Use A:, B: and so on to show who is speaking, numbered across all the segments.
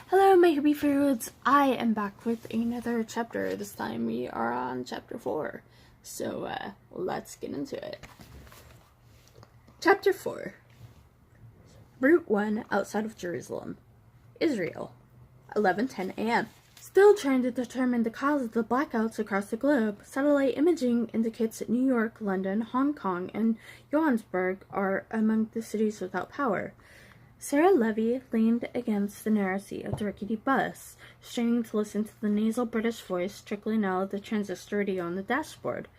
A: Hello, my happy foods. I am back with another chapter. This time we are on chapter 4. So, let's get into it. Chapter 4. Route 1 outside of Jerusalem. Israel. 11:10 a.m. Still trying to determine the cause of the blackouts across the globe, satellite imaging indicates that New York, London, Hong Kong, and Johannesburg are among the cities without power. Sarah Levy leaned against the narrow seat of the rickety bus, straining to listen to the nasal British voice trickling out of the transistor radio on the dashboard.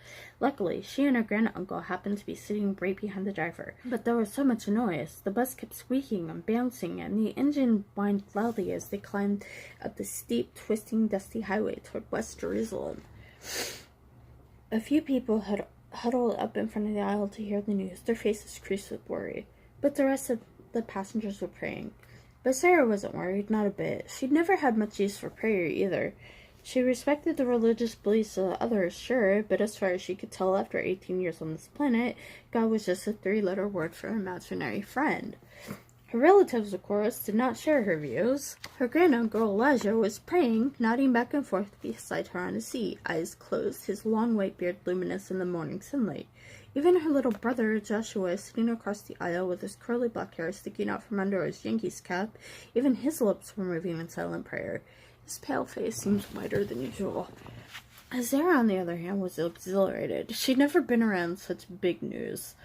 A: Luckily, she and her granduncle happened to be sitting right behind the driver. But there was so much noise, the bus kept squeaking and bouncing, and the engine whined loudly as they climbed up the steep, twisting, dusty highway toward West Jerusalem. A few people had huddled up in front of the aisle to hear the news, their faces creased with worry. But the rest of the passengers were praying. But Sarah wasn't worried, not a bit. She'd never had much use for prayer either. She respected the religious beliefs of others, sure, but as far as she could tell after 18 years on this planet, God was just a 3-letter word for imaginary friend. Her relatives, of course, did not share her views. Her granduncle Elijah was praying, nodding back and forth beside her on a seat, eyes closed, his long white beard luminous in the morning sunlight. Even her little brother, Joshua, sitting across the aisle with his curly black hair sticking out from under his Yankees cap, even his lips were moving in silent prayer. His pale face seemed whiter than usual. Sarah, on the other hand, was exhilarated. She'd never been around such big news.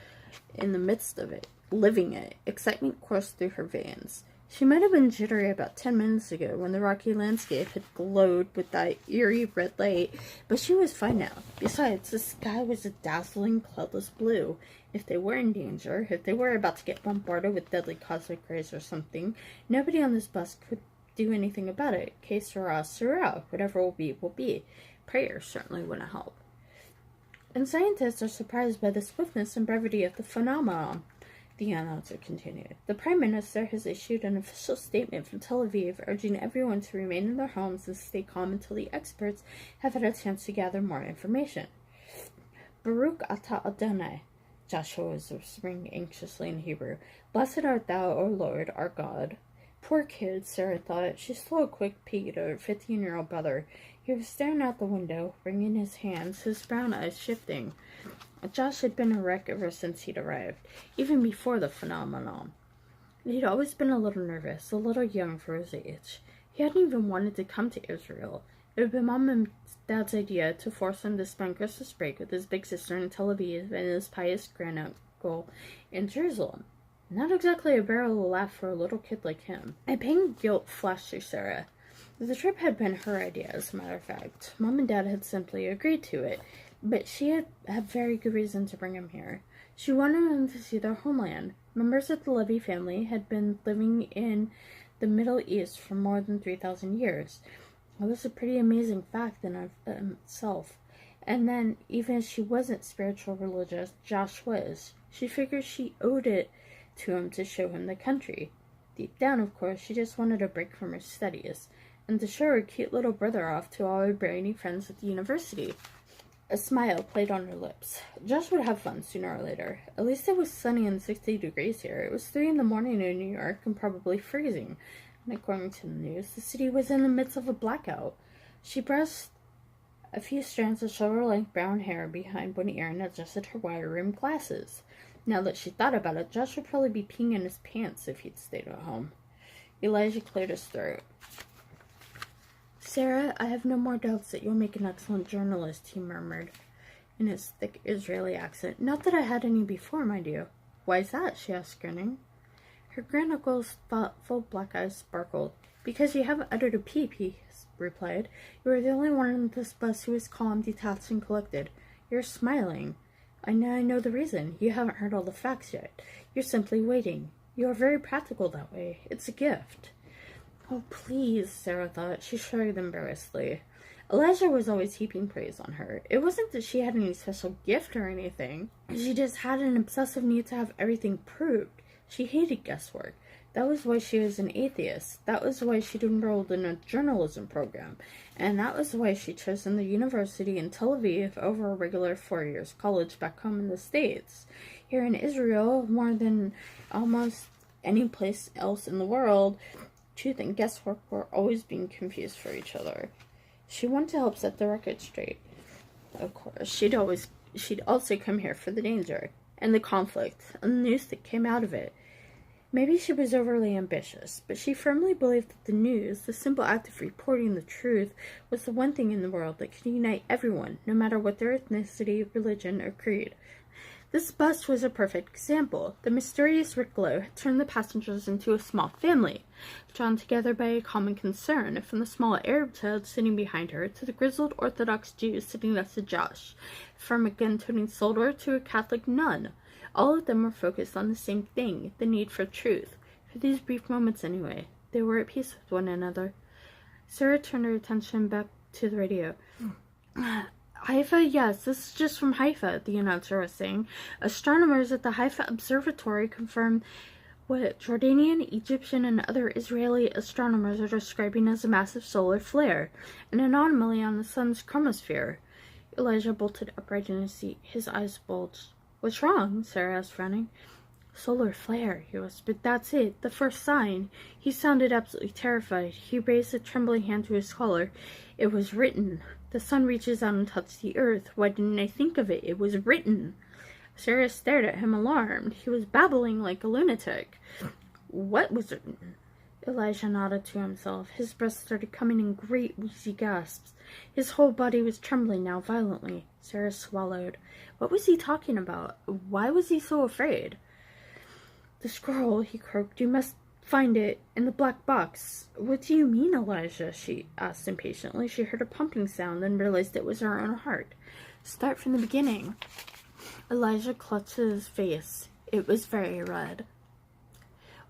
A: In the midst of it, living it, excitement coursed through her veins. She might have been jittery about 10 minutes ago when the rocky landscape had glowed with that eerie red light, but she was fine now. Besides, the sky was a dazzling, cloudless blue. If they were in danger, if they were about to get bombarded with deadly cosmic rays or something, nobody on this bus could do anything about it. Que sera, sera. Whatever will be, will be. Prayer certainly wouldn't help. And scientists are surprised by the swiftness and brevity of the phenomenon. The announcer continued. The Prime Minister has issued an official statement from Tel Aviv urging everyone to remain in their homes and stay calm until the experts have had a chance to gather more information. Baruch atah Adonai, Joshua was whispering anxiously in Hebrew. Blessed art thou, O Lord, our God. Poor kid, Sarah thought. She stole a quick peek at her 15-year-old brother. He was staring out the window, wringing his hands, his brown eyes shifting. Josh had been a wreck ever since he'd arrived, even before the phenomenon. He'd always been a little nervous, a little young for his age. He hadn't even wanted to come to Israel. It had been Mom and Dad's idea to force him to spend Christmas break with his big sister in Tel Aviv and his pious granduncle in Jerusalem. Not exactly a barrel of laugh for a little kid like him. A pang of guilt flashed through Sarah. The trip had been her idea, as a matter of fact. Mom and Dad had simply agreed to it. But she had very good reason to bring him here. She wanted him to see their homeland. Members of the Levy family had been living in the Middle East for more than 3,000 years. It was a pretty amazing fact in of itself. And then, even if she wasn't spiritual religious, Josh was. She figured she owed it to him to show him the country. Deep down, of course, she just wanted a break from her studies, and to show her cute little brother off to all her brainy friends at the university. A smile played on her lips. Josh would have fun sooner or later. At least it was sunny and 60 degrees here. It was 3 in the morning in New York and probably freezing. And according to the news, the city was in the midst of a blackout. She brushed a few strands of shoulder-length brown hair behind one ear and adjusted her wire-rimmed glasses. Now that she thought about it, Josh would probably be peeing in his pants if he'd stayed at home. Elijah cleared his throat. Sarah, I have no more doubts that you'll make an excellent journalist, he murmured in his thick Israeli accent. Not that I had any before, mind you. Why's that? She asked, grinning. Her granduncle's thoughtful black eyes sparkled. Because you haven't uttered a peep, he replied. You are the only one on this bus who is calm, detached, and collected. You're smiling. I know the reason. You haven't heard all the facts yet. You're simply waiting. You are very practical that way. It's a gift. Oh, please, Sarah thought. She shrugged embarrassedly. Elijah was always heaping praise on her. It wasn't that she had any special gift or anything. She just had an obsessive need to have everything proved. She hated guesswork. That was why she was an atheist. That was why she'd enrolled in a journalism program. And that was why she'd chosen the university in Tel Aviv over a regular 4 years college back home in the States. Here in Israel, more than almost any place else in the world, Truth and guesswork were always being confused for each other. She wanted to help set the record straight. Of course, she'd also come here for the danger and the conflict and the news that came out of it. Maybe she was overly ambitious, but she firmly believed that the news, the simple act of reporting the truth, was the one thing in the world that could unite everyone, no matter what their ethnicity, religion, or creed. This bus was a perfect example. The mysterious Rick Lowe had turned the passengers into a small family, drawn together by a common concern, from the small Arab child sitting behind her to the grizzled Orthodox Jew sitting next to Josh, from a gun-toting soldier to a Catholic nun. All of them were focused on the same thing, the need for truth. For these brief moments anyway, they were at peace with one another. Sarah turned her attention back to the radio. Haifa, yes, this is just from Haifa, the announcer was saying. Astronomers at the Haifa Observatory confirm what Jordanian, Egyptian, and other Israeli astronomers are describing as a massive solar flare, an anomaly on the sun's chromosphere. Elijah bolted upright in his seat. His eyes bulged. What's wrong? Sarah asked, frowning. Solar flare, he whispered. That's it, the first sign. He sounded absolutely terrified. He raised a trembling hand to his collar. It was written. The sun reaches out and touches the earth. Why didn't I think of it? It was written. Sarah stared at him, alarmed. He was babbling like a lunatic. What was written? Elijah nodded to himself. His breath started coming in great, wheezy gasps. His whole body was trembling now violently. Sarah swallowed. What was he talking about? Why was he so afraid? The scroll, he croaked. You must find it in the black box. What do you mean, Elijah? She asked impatiently. She heard a pumping sound, then realized it was her own heart. Start from the beginning. Elijah clutched his face. It was very red.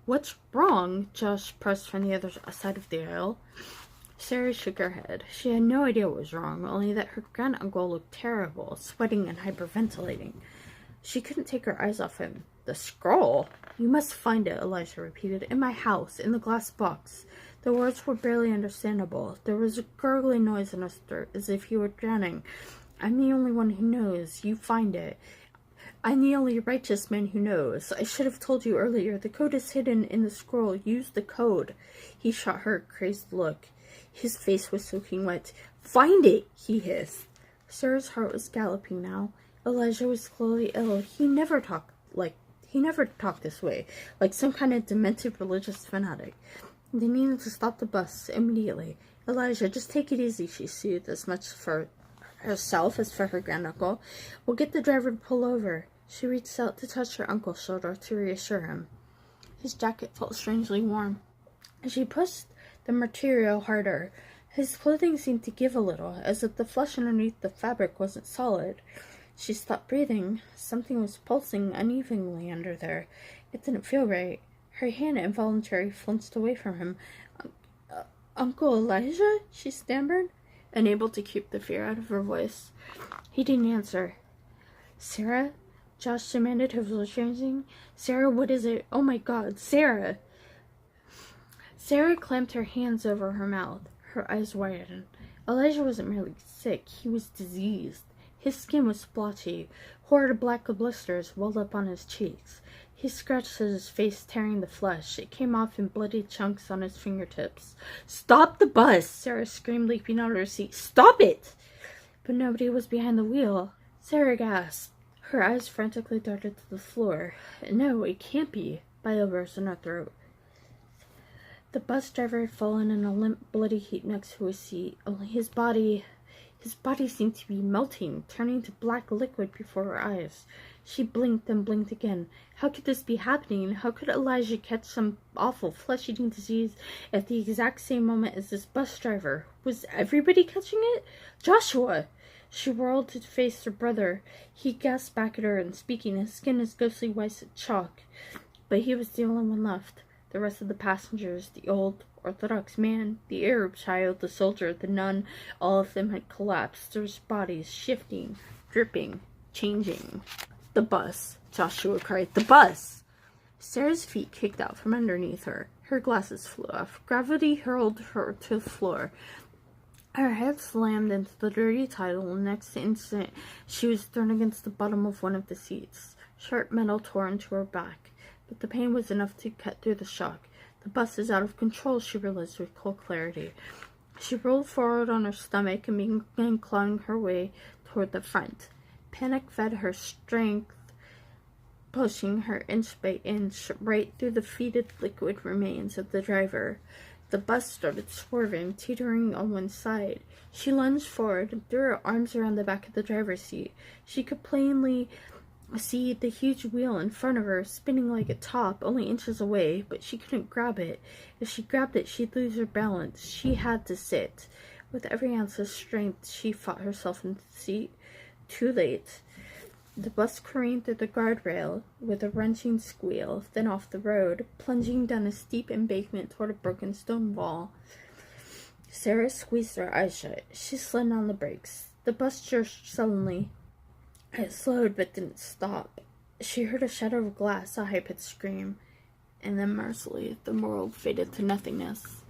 A: What's wrong? Josh pressed from the other side of the aisle. Sarah shook her head. She had no idea what was wrong, only that her granduncle looked terrible, sweating and hyperventilating. She couldn't take her eyes off him. The scroll? You must find it, Elijah repeated. In my house, in the glass box. The words were barely understandable. There was a gurgling noise in his throat, as if he were drowning. I'm the only one who knows. You find it. I'm the only righteous man who knows. I should have told you earlier. The code is hidden in the scroll. Use the code. He shot her a crazed look. His face was soaking wet. Find it, he hissed. Sarah's heart was galloping now. Elijah was slowly ill. He never talked this way, like some kind of demented religious fanatic. They needed to stop the bus immediately. Elijah, just take it easy, she soothed, as much for herself as for her granduncle. We'll get the driver to pull over. She reached out to touch her uncle's shoulder to reassure him. His jacket felt strangely warm. She pushed the material harder. His clothing seemed to give a little, as if the flesh underneath the fabric wasn't solid. She stopped breathing. Something was pulsing unevenly under there. It didn't feel right. Her hand involuntarily flinched away from him. Uncle Elijah? She stammered, unable to keep the fear out of her voice. He didn't answer. Sarah? Josh demanded, his voice changing. Sarah, what is it? Oh my God, Sarah! Sarah clamped her hands over her mouth. Her eyes widened. Elijah wasn't merely sick, he was diseased. His skin was splotchy. Horrid black blisters welled up on his cheeks. He scratched at his face, tearing the flesh. It came off in bloody chunks on his fingertips. Stop the bus! Sarah screamed, leaping out of her seat. Stop it! But nobody was behind the wheel. Sarah gasped. Her eyes frantically darted to the floor. No, it can't be. Bile burst in her throat. The bus driver had fallen in a limp, bloody heap next to his seat. Only his body seemed to be melting, turning to black liquid before her eyes. She blinked and blinked again. How could this be happening? How could Elijah catch some awful flesh-eating disease at the exact same moment as this bus driver? Was everybody catching it? Joshua! She whirled to face her brother. He gasped back at her and speaking, his skin as ghostly white as chalk. But he was the only one left. The rest of the passengers, the old Orthodox man, the Arab child, the soldier, the nun, all of them had collapsed, their bodies shifting, dripping, changing. The bus, Joshua cried, the bus! Sarah's feet kicked out from underneath her. Her glasses flew off. Gravity hurled her to the floor. Her head slammed into the dirty title, and next instant she was thrown against the bottom of one of the seats. Sharp metal tore into her back, but the pain was enough to cut through the shock. The bus is out of control, she realized with cold clarity. She rolled forward on her stomach and began clawing her way toward the front. Panic fed her strength, pushing her inch by inch right through the fetid liquid remains of the driver. The bus started swerving, teetering on one side. She lunged forward and threw her arms around the back of the driver's seat. She could plainly see the huge wheel in front of her, spinning like a top, only inches away, but she couldn't grab it. If she grabbed it, she'd lose her balance. She had to sit. With every ounce of strength, she fought herself into the seat. Too late. The bus careened through the guardrail with a wrenching squeal, then off the road, plunging down a steep embankment toward a broken stone wall. Sarah squeezed her eyes shut. She slammed on the brakes. The bus jerked suddenly. It slowed but didn't stop. She heard a shatter of glass, a high-pitched scream, and then mercifully the world faded to nothingness.